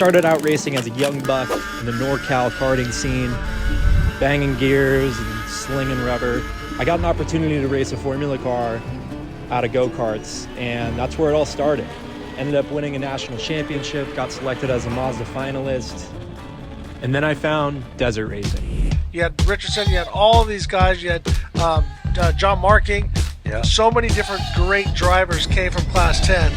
started out racing as a young buck in the NorCal karting scene, banging gears and slinging rubber. I got an opportunity to race a Formula car out of go-karts, and that's where it all started. Ended up winning a national championship, got selected as a Mazda finalist, and then I found desert racing. You had Richardson, you had all these guys, you had John Marking. Yeah. So many different great drivers came from Class 10.